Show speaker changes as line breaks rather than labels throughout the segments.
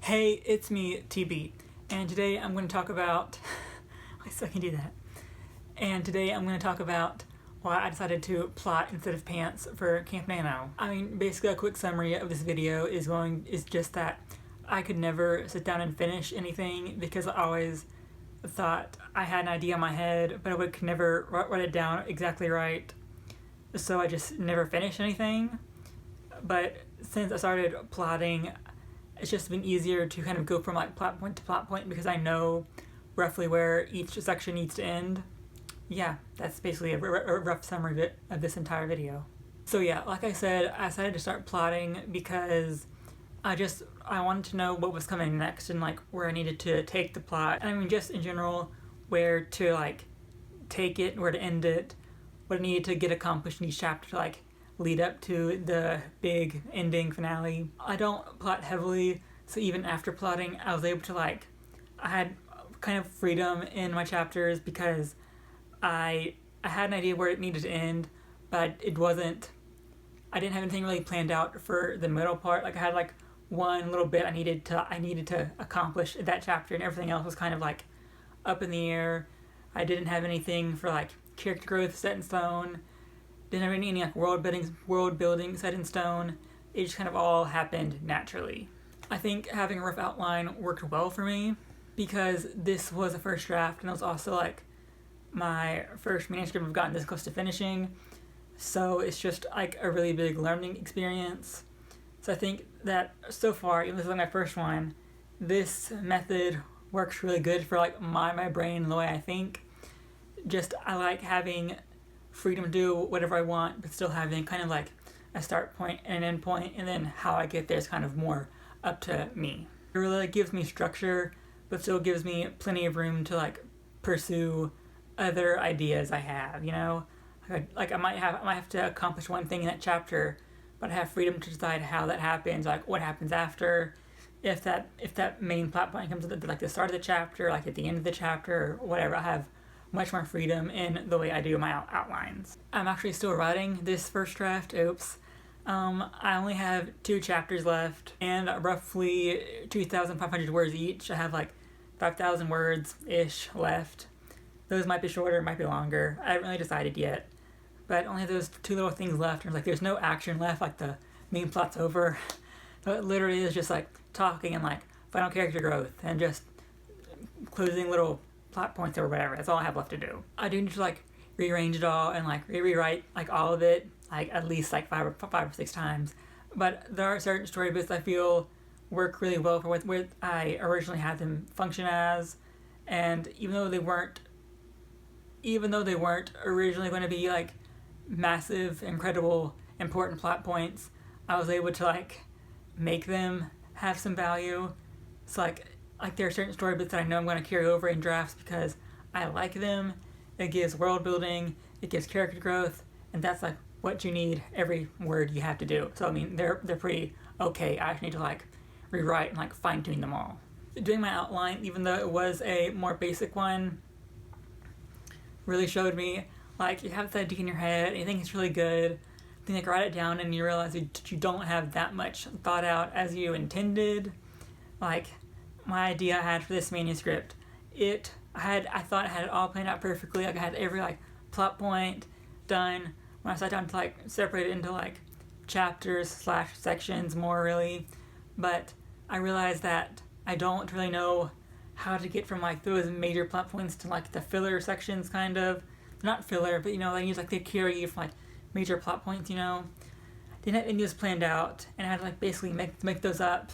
Hey, it's me, TB, and today I'm going to talk about. I still can do that. And today I'm going to talk about why I decided to plot instead of pants for Camp Nano. I mean, basically, a quick summary of this video is just that I could never sit down and finish anything because I always thought I had an idea in my head, but I could never write it down exactly right. So I just never finished anything. But since I started plotting, it's just been easier to kind of go from like plot point to plot point because I know roughly where each section needs to end. Yeah, that's basically a rough summary of this entire video. So yeah, like I said, I decided to start plotting because I wanted to know what was coming next and like where I needed to take the plot. And I mean just in general, where to like take it, where to end it, what I needed to get accomplished in each chapter to like lead up to the big ending finale. I don't plot heavily, so even after plotting, I was able to I had kind of freedom in my chapters because I had an idea where it needed to end, but I didn't have anything really planned out for the middle part. Like I had like one little bit I needed to accomplish in that chapter, and everything else was kind of like up in the air. I didn't have anything for like character growth set in stone. Didn't have any like world building set in stone. It just kind of all happened naturally. I think having a rough outline worked well for me because this was a first draft and it was also like my first manuscript I've gotten this close to finishing. So it's just like a really big learning experience. So I think that so far, even though this is like my first one, this method works really good for like my brain and the way I think. Just I like having freedom to do whatever I want, but still having kind of like a start point and an end point, and then how I get there is kind of more up to me. It really like, gives me structure, but still gives me plenty of room to like pursue other ideas I have. You know, I might have to accomplish one thing in that chapter, but I have freedom to decide how that happens, like what happens after. If that main plot point comes at like the start of the chapter, like at the end of the chapter, or whatever, I have much more freedom in the way I do my outlines. I'm actually still writing this first draft. Oops. I only have 2 chapters left and roughly 2,500 words each. I have like 5,000 words-ish left. Those might be shorter, might be longer. I haven't really decided yet. But only have those 2 little things left. And like there's no action left, like the main plot's over. So it literally is just like talking and like final character growth and just closing little plot points or whatever. That's all I have left to do. I do need to like rearrange it all and like rewrite like all of it like at least like five or 6 times. But there are certain story bits I feel work really well for what I originally had them function as, and even though they weren't originally going to be like massive, incredible, important plot points, I was able to like make them have some value. So like there are certain story bits that I know I'm going to carry over in drafts because I like them. It gives world building, it gives character growth, and that's like what you need every word you have to do. So I mean they're pretty okay. I just need to like rewrite and like fine tune them all. Doing my outline, even though it was a more basic one, really showed me like you have this idea in your head and you think it's really good. Then like write it down and you realize that you don't have that much thought out as you intended. Like my idea I had for this manuscript, I thought I had it all planned out perfectly. Like I had every like plot point done. When I sat down to like separate it into like chapters / sections more really, but I realized that I don't really know how to get from like those major plot points to like the filler sections kind of. Not filler, but you know, they use like they carry you from like major plot points, you know. Didn't have any of this planned out, and I had to like basically make those up.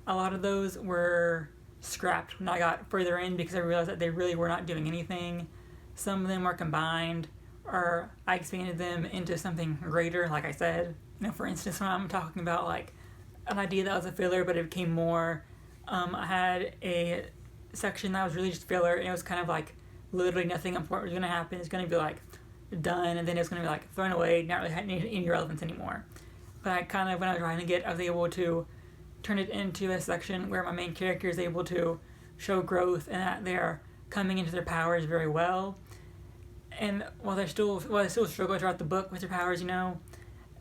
A lot of those were scrapped when I got further in because I realized that they really were not doing anything. Some of them were combined, or I expanded them into something greater, like I said. You know, for instance, when I'm talking about like an idea that was a filler, but it became more, I had a section that was really just filler, and it was kind of like literally nothing important was going to happen. It's going to be like done, and then it's going to be like thrown away, not really having any relevance anymore. But I kind of, when I was writing it, I was able to turn it into a section where my main character is able to show growth and that they're coming into their powers very well. And while they still struggle throughout the book with their powers, you know,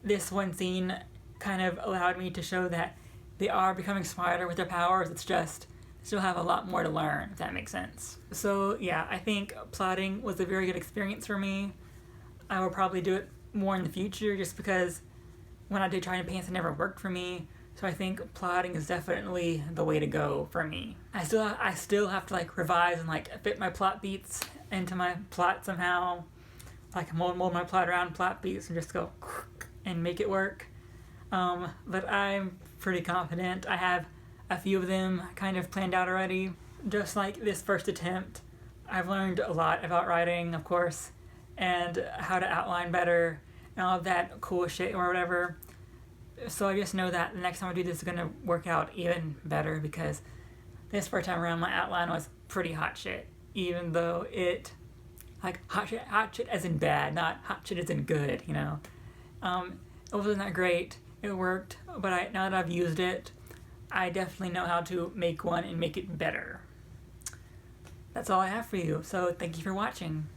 this one scene kind of allowed me to show that they are becoming smarter with their powers. It's just they still have a lot more to learn, if that makes sense. So yeah, I think plotting was a very good experience for me. I will probably do it more in the future just because when I did try on pants it never worked for me. So I think plotting is definitely the way to go for me. I still have to like revise and like fit my plot beats into my plot somehow. Like mold my plot around plot beats and just go and make it work. But I'm pretty confident. I have a few of them kind of planned out already. Just like this first attempt, I've learned a lot about writing, of course, and how to outline better and all of that cool shit or whatever. So I just know that the next time I do this is going to work out even better because this first time around my outline was pretty hot shit. Even though it, like hot shit as in bad, not hot shit as in good, you know. It wasn't that great. It worked, but now that I've used it, I definitely know how to make one and make it better. That's all I have for you, so thank you for watching.